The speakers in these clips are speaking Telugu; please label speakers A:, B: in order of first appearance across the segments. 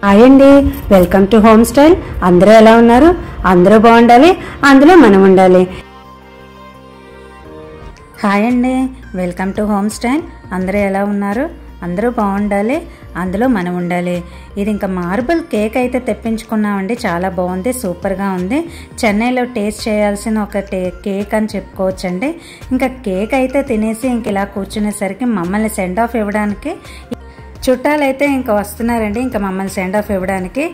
A: హాయ్ అండి, వెల్కమ్ టు హోమ్ స్టైల్. అందరూ ఎలా ఉన్నారు? అందరూ బాగుండాలి, అందులో మనం ఉండాలి. హాయ్ అండి, వెల్కమ్ టు హోమ్ స్టైల్. అందరూ ఎలా ఉన్నారు? అందరూ బాగుండాలి, అందులో మనం ఉండాలి. ఇది ఇంకా మార్బుల్ కేక్ అయితే తెప్పించుకున్నామండి. చాలా బాగుంది, సూపర్గా ఉంది. చెన్నైలో టేస్ట్ చేయాల్సిన ఒక కేక్ అని చెప్పుకోవచ్చండి. ఇంకా కేక్ అయితే తినేసి ఇంక ఇలా కూర్చునేసరికి మమ్మల్ని సెండ్ ఆఫ్ ఇవ్వడానికి చుట్టాలైతే ఇంకా వస్తున్నారండి. ఇంకా మమ్మల్ని సెండ్ ఆఫ్ ఇవ్వడానికి.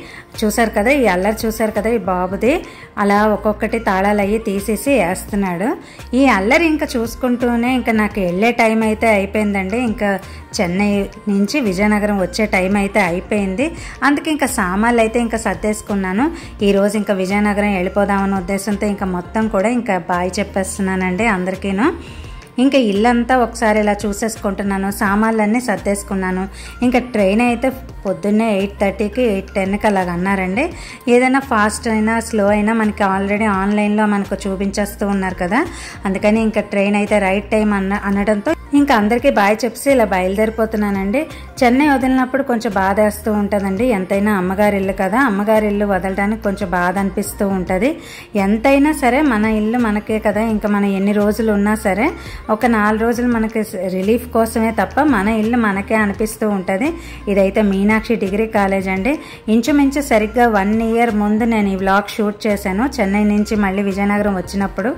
A: చూసారు కదా, ఈ అల్లరి చూసారు కదా, ఈ బాబుది అలా ఒక్కొక్కటి తాళాలు అయ్యి తీసేసి వేస్తున్నాడు. ఈ అల్లరి ఇంకా చూసుకుంటూనే ఇంకా నాకు వెళ్ళే టైం అయితే అయిపోయిందండి. ఇంకా చెన్నై నుంచి విజయనగరం వచ్చే టైం అయితే అయిపోయింది. అందుకే ఇంకా సామాన్లు అయితే ఇంకా సర్దేసుకున్నాను. ఈరోజు ఇంకా విజయనగరం వెళ్ళిపోదామన్న ఉద్దేశంతో ఇంకా మొత్తం కూడా ఇంకా బాయ్ చెప్పేస్తున్నానండి అందరికీను. ఇంకా ఇల్లంతా ఒకసారి ఇలా చూసేసుకుంటున్నాను, సామాన్లన్నీ సర్దేసుకున్నాను. ఇంకా ట్రైన్ అయితే పొద్దున్నే 8:30కి 8:10కి అలాగ అన్నారండి. ఏదైనా ఫాస్ట్ అయినా స్లో అయినా మనకి ఆల్రెడీ ఆన్లైన్లో మనకు చూపించేస్తూ ఉన్నారు కదా, అందుకని ఇంకా ట్రైన్ అయితే రైట్ టైం అనడంతో ఇంకా అందరికీ బాయ్ చెప్పి ఇలా బయలుదేరిపోతున్నానండి. చెన్నై వదిలినప్పుడు కొంచెం బాధ వేస్తూ ఉంటుందండి. ఎంతైనా అమ్మగారి ఇల్లు కదా, అమ్మగారి ఇల్లు వదలడానికి కొంచెం బాధ అనిపిస్తూ ఉంటుంది. ఎంతైనా సరే మన ఇల్లు మనకే కదా, ఇంకా మనం ఎన్ని రోజులు ఉన్నా సరే ఒక 4 రోజులు మనకి రిలీఫ్ కోసమే తప్ప మన ఇల్లు మనకే అనిపిస్తూ ఉంటుంది. ఇదైతే మీనాక్షి డిగ్రీ కాలేజ్ అండి. ఇంచుమించు సరిగ్గా 1 ఇయర్ ముందు నేను ఈ వ్లాగ్ షూట్ చేశాను. చెన్నై నుంచి మళ్ళీ విజయనగరం వచ్చినప్పుడు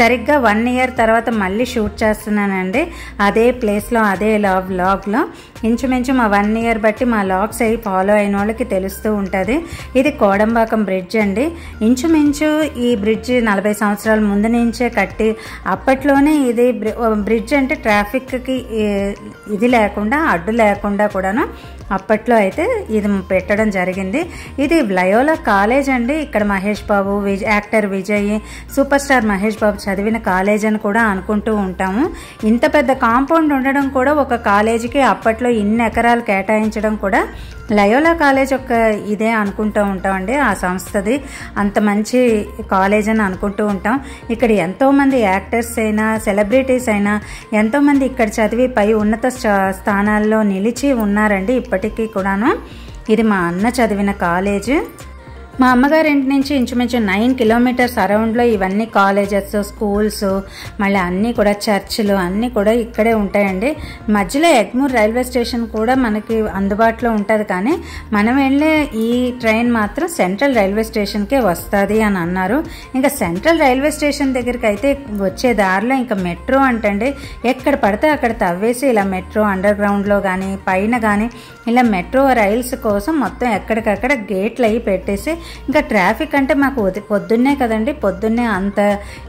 A: సరిగ్గా 1 ఇయర్ తర్వాత మళ్ళీ షూట్ చేస్తున్నానండి. అదే ప్లేస్లో అదే వ్లాగ్లో ఇంచుమించు మా 1 ఇయర్ బట్టి మా వ్లాగ్స్ అవి ఫాలో అయిన వాళ్ళకి తెలుస్తూ ఉంటుంది. ఇది కోడంబాకం బ్రిడ్జ్ అండి. ఇంచుమించు ఈ బ్రిడ్జ్ 40 సంవత్సరాల ముందు నుంచే కట్టి అప్పట్లోనే ఇది బ్రిడ్జ్ అంటే ట్రాఫిక్కి ఇది లేకుండా అడ్డు లేకుండా కూడాను అప్పట్లో అయితే ఇది పెట్టడం జరిగింది. ఇది లయోలా కాలేజ్ అండి. ఇక్కడ Mahesh Babu, actor Vijay, super star Mahesh Babu చదివిన కాలేజ్ అని కూడా అనుకుంటూ ఉంటాము. ఇంత పెద్ద కాంపౌండ్ ఉండడం కూడా ఒక కాలేజీకి అప్పట్లో ఇన్ని ఎకరాలు కేటాయించడం కూడా లయోలా కాలేజ్ ఒక ఇదే అనుకుంటూ ఉంటామండి. ఆ సంస్థది అంత మంచి కాలేజ్ అని అనుకుంటూ ఉంటాం. ఇక్కడ ఎంతోమంది యాక్టర్స్ అయినా సెలబ్రిటీస్ అయినా ఎంతోమంది ఇక్కడ చదివి పై ఉన్నత స్థానాల్లో నిలిచి ఉన్నారండి ఇప్పటికీ కూడాను. ఇది మా అన్న చదివిన కాలేజ్. మా అమ్మగారి ఇంటి నుంచి ఇంచుమించు 9 కిలోమీటర్స్ అరౌండ్లో ఇవన్నీ కాలేజెస్, స్కూల్స్, మళ్ళీ అన్నీ కూడా చర్చిలు అన్నీ కూడా ఇక్కడే ఉంటాయండి. మధ్యలో ఎగ్మూర్ రైల్వే స్టేషన్ కూడా మనకి అందుబాటులో ఉంటుంది. కానీ మనం వెళ్ళే ఈ ట్రైన్ మాత్రం సెంట్రల్ రైల్వే స్టేషన్కే వస్తుంది అని అన్నారు. ఇంకా సెంట్రల్ రైల్వే స్టేషన్ దగ్గరికి అయితే వచ్చే దారిలో ఇంకా మెట్రో అంటండి. ఎక్కడ పడితే అక్కడ తవ్వేసి ఇలా మెట్రో అండర్ గ్రౌండ్లో కానీ పైన కానీ ఇలా మెట్రో రైల్స్ కోసం మొత్తం ఎక్కడికక్కడ గేట్లు అవి పెట్టేసి ఇంకా ట్రాఫిక్ అంటే మాకు పొద్దున్నే కదండి, పొద్దున్నే అంత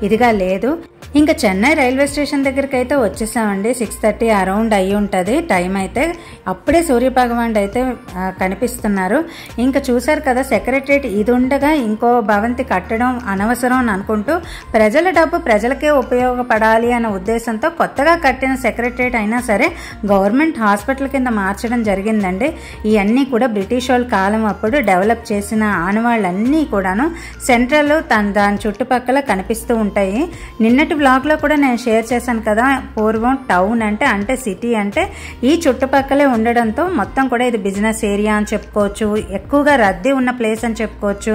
A: ఇదిగా లేదు. ఇంకా చెన్నై రైల్వే స్టేషన్ దగ్గరికి అయితే వచ్చేసామండి. 6:30 అరౌండ్ అయ్యి ఉంటుంది టైం అయితే. అప్పుడే సూర్యభగవానుడు అయితే కనిపిస్తున్నారు. ఇంకా చూసారు కదా, సెక్రటరియట్ ఇది ఉండగా ఇంకో భవంతి కట్టడం అనవసరం అని అనుకుంటూ ప్రజల డబ్బు ప్రజలకే ఉపయోగపడాలి అనే ఉద్దేశంతో కొత్తగా కట్టిన సెక్రటరియట్ అయినా సరే గవర్నమెంట్ హాస్పిటల్ కింద మార్చడం జరిగిందండి. ఇవన్నీ కూడా బ్రిటిష్ వాళ్ళ కాలం అప్పుడు డెవలప్ చేసిన ఆనవాళ్ళన్నీ కూడాను సెంట్రల్ దాని చుట్టుపక్కల కనిపిస్తూ ఉంటాయి. నిన్నటి బ్లాగ్లో కూడా నేను షేర్ చేశాను కదా, పూర్వం టౌన్ అంటే సిటీ అంటే ఈ చుట్టుపక్కలే ఉండడంతో మొత్తం కూడా ఇది బిజినెస్ ఏరియా అని చెప్పుకోవచ్చు, ఎక్కువగా రద్దీ ఉన్న ప్లేస్ అని చెప్పుకోవచ్చు,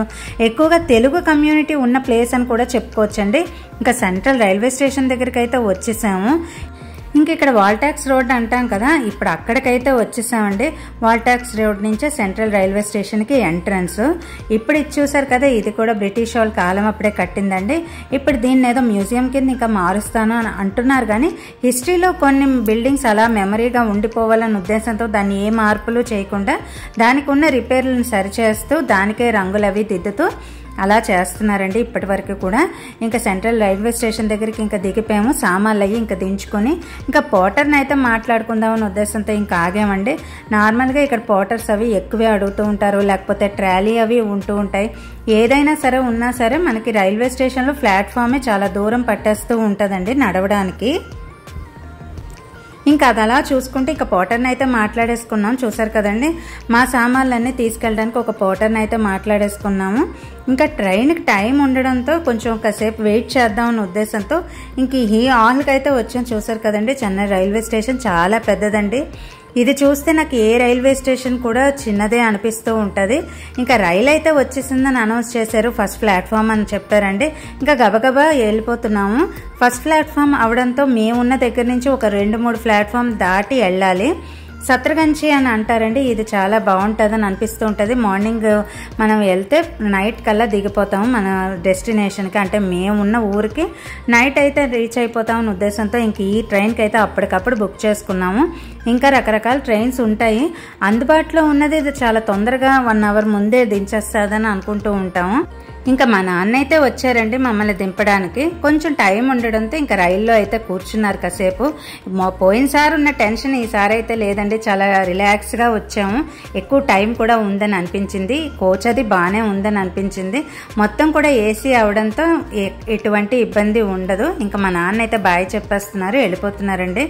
A: ఎక్కువగా తెలుగు కమ్యూనిటీ ఉన్న ప్లేస్ అని కూడా చెప్పుకోవచ్చు అండి. ఇంకా సెంట్రల్ రైల్వే స్టేషన్ దగ్గరికి అయితే వచ్చేసాము. ఇంక ఇక్కడ వాల్టాక్స్ రోడ్ అంటాం కదా, ఇప్పుడు అక్కడికైతే వచ్చేసామండి. వాల్టాక్స్ రోడ్ నుంచే సెంట్రల్ రైల్వే స్టేషన్కి ఎంట్రన్స్. ఇప్పుడు ఇది చూసారు కదా, ఇది కూడా బ్రిటిష్ వాళ్ళ కాలం అప్పుడే కట్టిందండి. ఇప్పుడు దీన్ని ఏదో మ్యూజియం కింద ఇంకా మారుస్తాను అని అంటున్నారు. కానీ హిస్టరీలో కొన్ని బిల్డింగ్స్ అలా మెమరీగా ఉండిపోవాలన్న ఉద్దేశంతో దాన్ని ఏ మార్పులు చేయకుండా దానికి ఉన్న రిపేర్లను సరిచేస్తూ దానికే రంగులు అవి దిద్దుతూ అలా చేస్తున్నారండి ఇప్పటి వరకు కూడా. ఇంకా సెంట్రల్ రైల్వే స్టేషన్ దగ్గరికి ఇంకా దిగిపోయాము. సామాన్లు అయ్యి ఇంకా దించుకొని ఇంకా పోటర్ని అయితే మాట్లాడుకుందామని ఉద్దేశంతో ఇంకా ఆగామండి. నార్మల్గా ఇక్కడ పోటర్స్ అవి ఎక్కువే అడుగుతూ ఉంటారు, లేకపోతే ట్రాలీ అవి ఉంటూ ఉంటాయి. ఏదైనా సరే ఉన్నా సరే మనకి రైల్వే స్టేషన్లో ప్లాట్ఫామే చాలా దూరం పట్టేస్తూ ఉంటుందండి నడవడానికి. ఇంకా అది అలా చూసుకుంటే ఇంకా పోటర్ని అయితే మాట్లాడేసుకున్నాం. చూసారు కదండి, మా సామాన్లన్నీ తీసుకెళ్ళడానికి ఒక పోటర్ని అయితే మాట్లాడేసుకున్నాము. ఇంకా ట్రైన్కి టైం ఉండడంతో కొంచెం కాసేపు వెయిట్ చేద్దామన్న ఉద్దేశంతో ఇంక ఈ హాల్కి అయితే వచ్చాం. చూసారు కదండి, చెన్నై రైల్వే స్టేషన్ చాలా పెద్దదండి. ఇది చూస్తే నాకు ఏ రైల్వే స్టేషన్ కూడా చిన్నదే అనిపిస్తూ ఉంటుంది. ఇంకా రైలు అయితే వచ్చేసిందని అనౌన్స్ చేశారు, ఫస్ట్ ప్లాట్ఫామ్ అని చెప్పారండి. ఇంకా గబగబా వెళ్ళిపోతున్నాము. ఫస్ట్ ప్లాట్ఫామ్ అవడంతో మేమున్న దగ్గర నుంచి ఒక 2-3 ప్లాట్ఫామ్ దాటి వెళ్ళాలి. సత్రగంచి అని అంటారండి. ఇది చాలా బాగుంటుందని అనిపిస్తూ ఉంటుంది. మార్నింగ్ మనం వెళ్తే నైట్ కల్లా దిగిపోతాము మన డెస్టినేషన్కి, అంటే మేమున్న ఊరికి నైట్ అయితే రీచ్ అయిపోతామని ఉద్దేశంతో ఇంక ఈ ట్రైన్కి అయితే అప్పటికప్పుడు బుక్ చేసుకున్నాము. ఇంకా రకరకాల ట్రైన్స్ ఉంటాయి అందుబాటులో ఉన్నది. ఇది చాలా తొందరగా 1 అవర్ ముందే దించేస్తుందని అనుకుంటూ ఉంటాము. ఇంకా మా నాన్న అయితే వచ్చారండి మమ్మల్ని దింపడానికి. కొంచెం టైం ఉండడంతో ఇంకా రైల్లో అయితే కూర్చున్నారు కాసేపు. పోయినసారి ఉన్న టెన్షన్ ఈసారి అయితే లేదండి, చాలా రిలాక్స్గా వచ్చాము. ఎక్కువ టైం కూడా ఉందని అనిపించింది. కోచ్ అది బాగానే ఉందని అనిపించింది. మొత్తం కూడా ఏసీ అవడంతో ఎటువంటి ఇబ్బంది ఉండదు. ఇంకా మా నాన్న అయితే బాయ్ చెప్పేస్తున్నారు, వెళ్ళిపోతున్నారండి.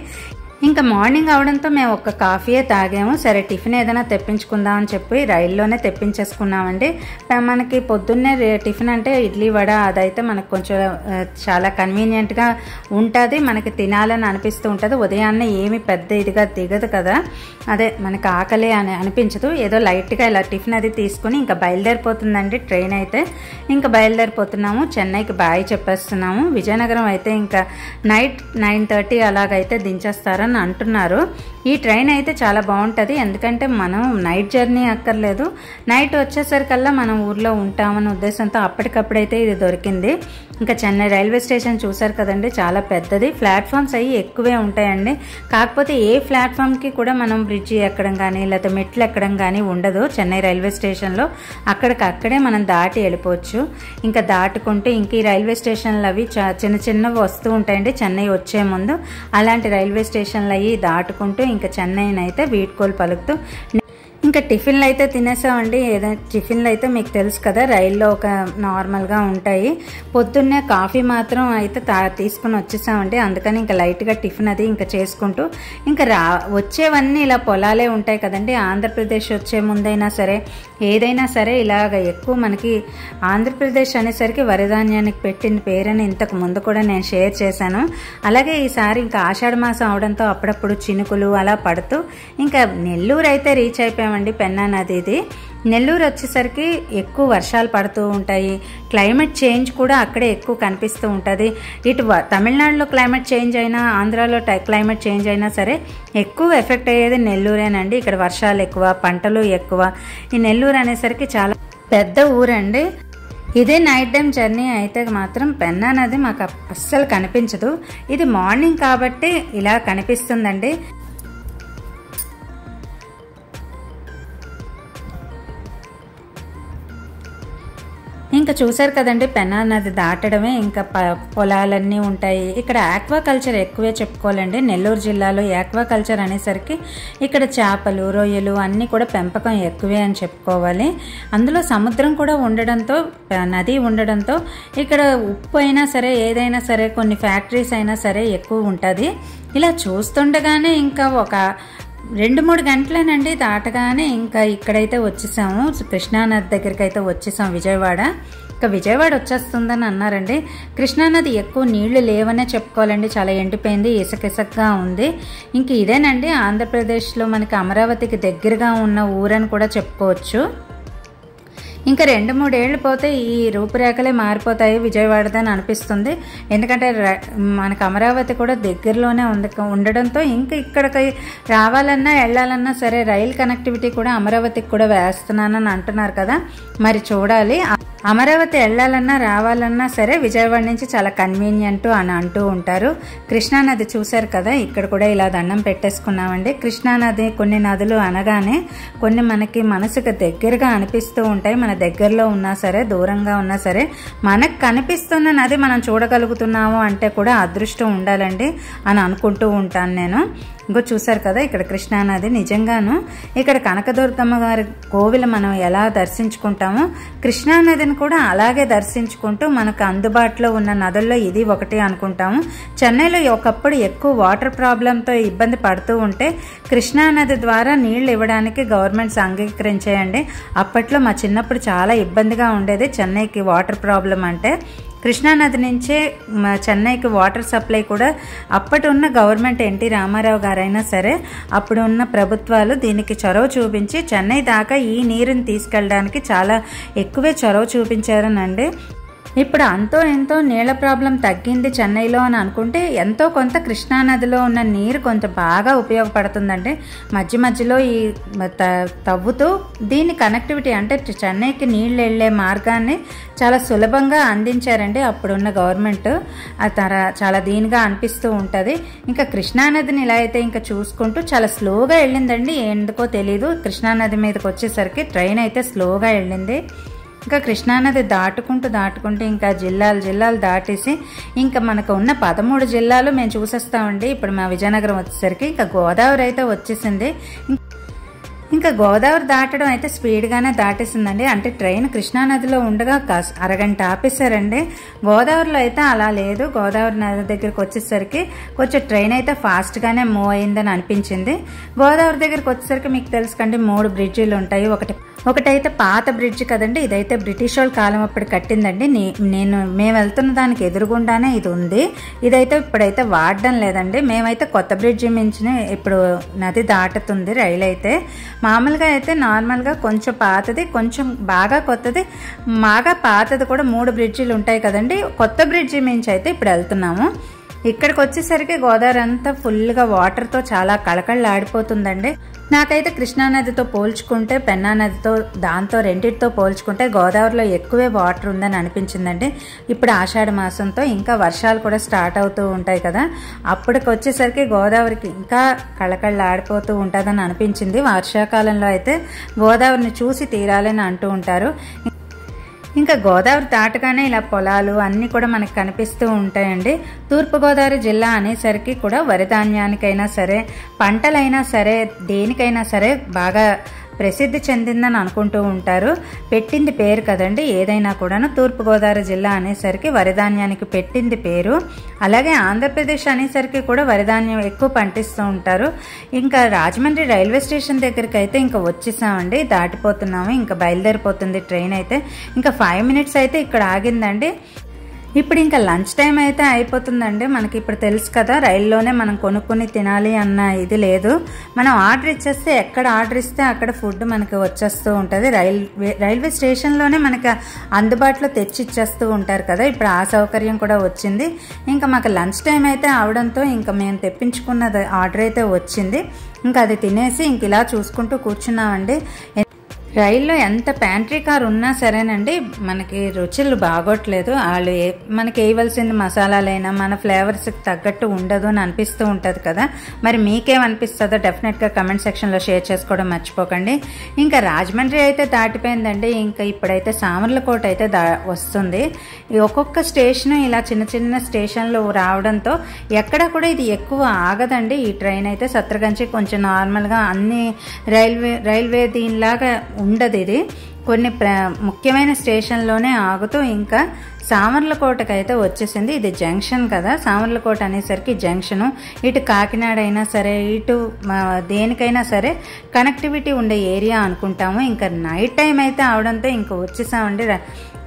A: ఇంకా మార్నింగ్ అవడంతో మేము ఒక కాఫీయే తాగాము. సరే టిఫిన్ ఏదైనా తెప్పించుకుందామని చెప్పి రైల్లోనే తెప్పించేసుకున్నామండి. మనకి పొద్దున్నే టిఫిన్ అంటే ఇడ్లీ వడ అదైతే మనకు కొంచెం చాలా కన్వీనియంట్గా ఉంటుంది, మనకి తినాలని అనిపిస్తూ ఉంటుంది. ఉదయాన్నే ఏమి పెద్ద ఇదిగా దిగదు కదా, అదే మనకి ఆకలి అని అనిపించదు. ఏదో లైట్గా ఇలా టిఫిన్ అది తీసుకుని ఇంకా బయలుదేరిపోతుందండి ట్రైన్ అయితే. ఇంకా బయలుదేరిపోతున్నాము, చెన్నైకి బాయ్ చెప్పేస్తున్నాము. విజయనగరం అయితే ఇంకా నైట్ 9:30 అలాగైతే దించేస్తారని అంటున్నారు. ఈ ట్రైన్ అయితే చాలా బాగుంటుంది, ఎందుకంటే మనం నైట్ జర్నీ అక్కర్లేదు. నైట్ వచ్చేసరికల్లా మనం ఊర్లో ఉంటామన్న ఉద్దేశంతో అప్పటికప్పుడైతే ఇది దొరికింది. ఇంకా చెన్నై రైల్వే స్టేషన్ చూసారు కదండి, చాలా పెద్దది. ప్లాట్ఫామ్స్ అవి ఎక్కువే ఉంటాయండి. కాకపోతే ఏ ప్లాట్ఫామ్కి కూడా మనం బ్రిడ్జి ఎక్కడం కానీ లేకపోతే మెట్లు ఎక్కడం కానీ ఉండదు చెన్నై రైల్వే స్టేషన్లో. అక్కడికక్కడే మనం దాటి వెళ్ళిపోవచ్చు. ఇంకా దాటుకుంటూ ఇంక ఈ రైల్వే స్టేషన్లు అవి చిన్న చిన్నవి వస్తూ ఉంటాయండి చెన్నై వచ్చే ముందు. అలాంటి రైల్వే స్టేషన్లు అవి దాటుకుంటూ ఇంకా చెన్నైని అయితే వీడ్కోలు పలుకుతూ ఇంకా టిఫిన్లు అయితే తినేసామండి. ఏదైనా టిఫిన్లు అయితే మీకు తెలుసు కదా రైల్లో ఒక నార్మల్గా ఉంటాయి. పొద్దున్నే కాఫీ మాత్రం అయితే తీసుకుని వచ్చేసామండి. అందుకని ఇంకా లైట్గా టిఫిన్ అది ఇంకా చేసుకుంటూ ఇంకా వచ్చేవన్నీ ఇలా పొలాలే ఉంటాయి కదండి. ఆంధ్రప్రదేశ్ వచ్చే ముందైనా సరే ఏదైనా సరే ఇలాగ ఎక్కువ మనకి ఆంధ్రప్రదేశ్ అనేసరికి వరిధాన్యానికి పెట్టిన పేరని ఇంతకు ముందు కూడా నేను షేర్ చేశాను. అలాగే ఈసారి ఇంకా ఆషాఢ మాసం అవడంతో అప్పుడప్పుడు చినుకులు అలా పడుతూ ఇంకా నెల్లూరు అయితే రీచ్ అయిపోయామండి. పెన్నా నదిది నెల్లూరు వచ్చేసరికి ఎక్కువ వర్షాలు పడుతూ ఉంటాయి. క్లైమేట్ చేంజ్ కూడా అక్కడే ఎక్కువ కనిపిస్తూ ఉంటుంది. ఇటు తమిళనాడులో క్లైమేట్ చేంజ్ అయినా ఆంధ్రాలో క్లైమేట్ చేంజ్ అయినా సరే ఎక్కువ ఎఫెక్ట్ అయ్యేది నెల్లూరేనండి. ఇక్కడ వర్షాలు ఎక్కువ, పంటలు ఎక్కువ. ఈ నెల్లూరు అనేసరికి చాలా పెద్ద ఊరండి. ఇదే నైట్ టైం జర్నీ అయితే మాత్రం పెన్నా నది మాకు అస్సలు కనిపించదు. ఇది మార్నింగ్ కాబట్టి ఇలా కనిపిస్తుందండి. ఇంకా చూసారు కదండి పెన్నా నది దాటడమే ఇంకా పొలాలన్నీ ఉంటాయి. ఇక్కడ ఆక్వాకల్చర్ ఎక్కువే చెప్పుకోవాలండి. నెల్లూరు జిల్లాలో ఆక్వాకల్చర్ అనేసరికి ఇక్కడ చేపలు, రొయ్యలు అన్నీ కూడా పెంపకం ఎక్కువే అని చెప్పుకోవాలి. అందులో సముద్రం కూడా ఉండడంతో, నది ఉండడంతో ఇక్కడ ఉప్పు అయినా సరే ఏదైనా సరే కొన్ని ఫ్యాక్టరీస్ అయినా సరే ఎక్కువ ఉంటుంది. ఇలా చూస్తుండగానే ఇంకా ఒక 2-3 గంటలేనండి దాటగానే ఇంకా ఇక్కడైతే వచ్చేసాము. కృష్ణానది దగ్గరికి అయితే వచ్చేసాం విజయవాడ. ఇంకా విజయవాడ వచ్చేస్తుందని అన్నారండి. కృష్ణానది ఎక్కువ నీళ్లు లేవనే చెప్పుకోవాలండి, చాలా ఎండిపోయింది, ఇసుకగా ఉంది. ఇంక ఇదేనండి ఆంధ్రప్రదేశ్లో మనకి అమరావతికి దగ్గరగా ఉన్న ఊరని కూడా చెప్పుకోవచ్చు. ఇంకా 2-3 ఏళ్ళు పోతే ఈ రూపురేఖలే మారిపోతాయి విజయవాడదని అనిపిస్తుంది. ఎందుకంటే మనకు అమరావతి కూడా దగ్గరలోనే ఉండడంతో ఇంకా ఇక్కడికి రావాలన్నా వెళ్ళాలన్నా సరే రైల్ కనెక్టివిటీ కూడా అమరావతికి కూడా వేస్తున్నానని అంటున్నారు కదా, మరి చూడాలి. అమరావతి వెళ్ళాలన్నా రావాలన్నా సరే విజయవాడ నుంచి చాలా కన్వీనియంట్ అని అంటూ ఉంటారు. కృష్ణానది చూశారు కదా, ఇక్కడ కూడా ఇలా దండం పెట్టేసుకున్నామండి. కృష్ణానది కొన్ని నదులు అనగానే కొన్ని మనకి మనసుకు దగ్గరగా అనిపిస్తూ ఉంటాయి. మన దగ్గరలో ఉన్నా సరే దూరంగా ఉన్నా సరే మనకు కనిపిస్తున్న నది మనం చూడగలుగుతున్నాము అంటే కూడా అదృష్టం ఉండాలండి అని అనుకుంటూ ఉంటాను నేను. ఇంకో చూసారు కదా ఇక్కడ కృష్ణానది. నిజంగాను ఇక్కడ కనకదుర్గమ్మ గారి కోవిల మనం ఎలా దర్శించుకుంటామో కృష్ణానదిని కూడా అలాగే దర్శించుకుంటూ మనకు అందుబాటులో ఉన్న నదుల్లో ఇది ఒకటి అనుకుంటాము. చెన్నైలో ఒకప్పుడు ఎక్కువ వాటర్ ప్రాబ్లంతో ఇబ్బంది పడుతూ ఉంటే కృష్ణానది ద్వారా నీళ్లు ఇవ్వడానికి గవర్నమెంట్స్ అంగీకరించేయండి. అప్పట్లో మా చిన్నప్పుడు చాలా ఇబ్బందిగా ఉండేది చెన్నైకి వాటర్ ప్రాబ్లం అంటే. కృష్ణానది నుంచే చెన్నైకి వాటర్ సప్లై కూడా అప్పటి ఉన్న గవర్నమెంట్ ఎన్టీ రామారావు గారైనా సరే అప్పుడు ఉన్న ప్రభుత్వాలు దీనికి చొరవ చూపించి చెన్నై దాకా ఈ నీరుని తీసుకెళ్ళడానికి చాలా ఎక్కువే చొరవ చూపించారనండి. ఇప్పుడు అంతో ఎంతో నీళ్ళ ప్రాబ్లం తగ్గింది చెన్నైలో అని అనుకుంటే ఎంతో కొంత కృష్ణానదిలో ఉన్న నీరు కొంత బాగా ఉపయోగపడుతుందండి. మధ్య మధ్యలో ఈ తవ్వుతూ దీని కనెక్టివిటీ అంటే చెన్నైకి నీళ్ళు వెళ్ళే మార్గాన్ని చాలా సులభంగా అందించారండి అప్పుడున్న గవర్నమెంట్. చాలా దీనిగా అనిపిస్తూ ఉంటుంది. ఇంకా కృష్ణానదిని ఇలా అయితే ఇంకా చూసుకుంటూ చాలా స్లోగా వెళ్ళిందండి. ఎందుకో తెలీదు, కృష్ణానది మీదకి వచ్చేసరికి ట్రైన్ అయితే స్లోగా వెళ్ళింది. ఇంకా కృష్ణానది దాటుకుంటూ ఇంకా జిల్లాలు దాటేసి ఇంకా మనకు ఉన్న 13 జిల్లాలు మేము చూసేస్తామండి. ఇప్పుడు మా విజయనగరం వచ్చేసరికి ఇంకా గోదావరి అయితే వచ్చేసింది. ఇంకా గోదావరి దాటడం అయితే స్పీడ్గానే దాటేసిందండి. అంటే ట్రైన్ కృష్ణానదిలో ఉండగా అరగంట ఆపేశారండి. గోదావరిలో అయితే అలా లేదు. గోదావరి నది దగ్గరికి వచ్చేసరికి కొంచెం ట్రైన్ అయితే ఫాస్ట్గానే మూవ్ అయిందని అనిపించింది. గోదావరి దగ్గరికి వచ్చేసరికి మీకు తెలుసు కండి 3 బ్రిడ్జిలు ఉంటాయి. ఒకటైతే పాత బ్రిడ్జ్ కదండి, ఇదైతే బ్రిటిష్ వాళ్ళ కాలం అప్పుడు కట్టిందండి. మేము వెళ్తున్న దానికి ఎదురుగుండానే ఇది ఉంది. ఇదైతే ఇప్పుడైతే వాడడం లేదండి. మేమైతే కొత్త బ్రిడ్జి మించిన ఇప్పుడు నది దాటుతుంది రైలు అయితే. మామూలుగా అయితే నార్మల్గా కొంచెం పాతది, కొంచెం బాగా కొత్తది, బాగా పాతది కూడా 3 బ్రిడ్జిలు ఉంటాయి కదండి. కొత్త బ్రిడ్జి మించి అయితే ఇప్పుడు వెళ్తున్నాము. ఇక్కడికి వచ్చేసరికి గోదావరి అంతా ఫుల్గా వాటర్తో చాలా కళకళలాడిపోతుందండి. నాకైతే కృష్ణానదితో పోల్చుకుంటే పెన్నా నదితో దాంతో రెండింటితో పోల్చుకుంటే గోదావరిలో ఎక్కువే వాటర్ ఉందని అనిపించిందండి. ఇప్పుడు ఆషాఢ మాసంతో ఇంకా వర్షాలు కూడా స్టార్ట్ అవుతూ ఉంటాయి కదా, అప్పటికి వచ్చేసరికి గోదావరికి ఇంకా కళకళలాడిపోతూ ఉంటుందని అనిపించింది. వర్షాకాలంలో అయితే గోదావరిని చూసి తీరాలని అంటూ ఉంటారు. ఇంకా గోదావరి దాటగానే ఇలా పొలాలు అన్నీ కూడా మనకు కనిపిస్తూ ఉంటాయండి. తూర్పుగోదావరి జిల్లా అనేసరికి కూడా వరి ధాన్యానికైనా సరే, పంటలైనా సరే, దేనికైనా సరే బాగా ప్రసిద్ధి చెందిందని అనుకుంటూ ఉంటారు. పెట్టింది పేరు కదండి ఏదైనా కూడాను. తూర్పుగోదావరి జిల్లా అనేసరికి వరిధాన్యానికి పెట్టింది పేరు. అలాగే ఆంధ్రప్రదేశ్ అనేసరికి కూడా వరిధాన్యం ఎక్కువ పండిస్తూ ఉంటారు. ఇంకా రాజమండ్రి రైల్వే స్టేషన్ దగ్గరికి అయితే ఇంకా వచ్చేసామండి, దాటిపోతున్నాము. ఇంకా బయలుదేరిపోతుంది ట్రైన్ అయితే. ఇంకా 5 minutes అయితే ఇక్కడ ఆగిందండి. ఇప్పుడు ఇంకా లంచ్ టైం అయితే అయిపోతుందండి. మనకి ఇప్పుడు తెలుసు కదా, రైల్లోనే మనం కొనుక్కొని తినాలి అన్న ఇది లేదు. మనం ఆర్డర్ ఇచ్చేస్తే ఎక్కడ ఆర్డర్ ఇస్తే అక్కడ ఫుడ్ మనకి వచ్చేస్తూ ఉంటుంది. రైల్వే స్టేషన్లోనే మనకి అందుబాటులో తెచ్చి ఇచ్చేస్తూ ఉంటారు కదా, ఇప్పుడు ఆ సౌకర్యం కూడా వచ్చింది. ఇంకా మాకు లంచ్ టైం అయితే అవడంతో ఇంకా మేము తెప్పించుకున్నది ఆర్డర్ అయితే వచ్చింది. ఇంకా అది తినేసి ఇంక ఇలా చూసుకుంటూ కూర్చున్నామండి. రైల్లో ఎంత ప్యాంట్రీ కార్ ఉన్నా సరేనండి మనకి రుచులు బాగోట్లేదు. వాళ్ళు మనకి వేయవలసిన మసాలాలైనా మన ఫ్లేవర్స్కి తగ్గట్టు ఉండదు అని అనిపిస్తూ ఉంటుంది కదా. మరి మీకేమనిపిస్తుందో డెఫినెట్గా కమెంట్ సెక్షన్లో షేర్ చేసుకోవడం మర్చిపోకండి. ఇంకా రాజమండ్రి అయితే దాటిపోయిందండి. ఇంకా ఇప్పుడైతే సామర్లకోట అయితే వస్తుంది. ఒక్కొక్క స్టేషన్ ఇలా చిన్న చిన్న స్టేషన్లు రావడంతో ఎక్కడ కూడా ఇది ఎక్కువ ఆగదండి. ఈ ట్రైన్ అయితే సత్రగంచి కొంచెం నార్మల్గా అన్ని రైల్వే దీనిలాగా ఉండదు. ఇది కొన్ని ముఖ్యమైన స్టేషన్లోనే ఆగుతూ ఇంకా సామర్లకోటకు అయితే వచ్చేసింది. ఇది జంక్షన్ కదా, సామర్లకోట అనేసరికి జంక్షను. ఇటు కాకినాడ అయినా సరే, ఇటు దేనికైనా సరే కనెక్టివిటీ ఉండే ఏరియా అనుకుంటాము. ఇంకా నైట్ టైం అయితే అవడంతో ఇంకా వచ్చేసామండి.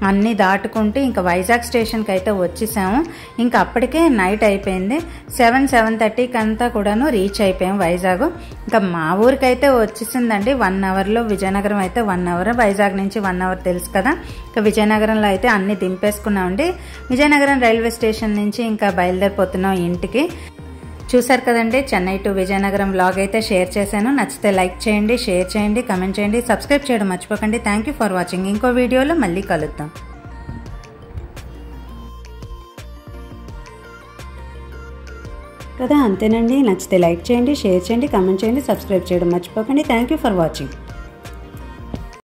A: అన్నీ దాటుకుంటూ ఇంకా వైజాగ్ స్టేషన్కి అయితే వచ్చేసాము. ఇంకా అప్పటికే నైట్ అయిపోయింది. 7:30కి అంతా కూడాను రీచ్ అయిపోయాం వైజాగ్. ఇంకా మా ఊరికైతే వచ్చేసిందండి 1 అవర్లో. విజయనగరం అయితే 1 అవర్, వైజాగ్ నుంచి 1 అవర్ తెలుసు కదా. ఇంకా విజయనగరంలో అయితే అన్ని దింపేసుకున్నామండి. విజయనగరం రైల్వే స్టేషన్ నుంచి ఇంకా బయలుదేరిపోతున్నాం ఇంటికి. చూసారు కదండి, చెన్నై టు విజయనగరం వ్లాగ్ అయితే షేర్ చేశాను. నచ్చితే లైక్ చేయండి, షేర్ చేయండి, కమెంట్ చేయండి, సబ్స్క్రైబ్ చేయడం మర్చిపోకండి. Thank you for watching. ఇంకో వీడియోలో మళ్ళీ కలుద్దాం కదా. అంతేనండి, నచ్చితే లైక్ చేయండి, షేర్ చేయండి, కమెంట్ చేయండి, సబ్స్క్రైబ్ చేయడం మర్చిపోకండి. Thank you for watching.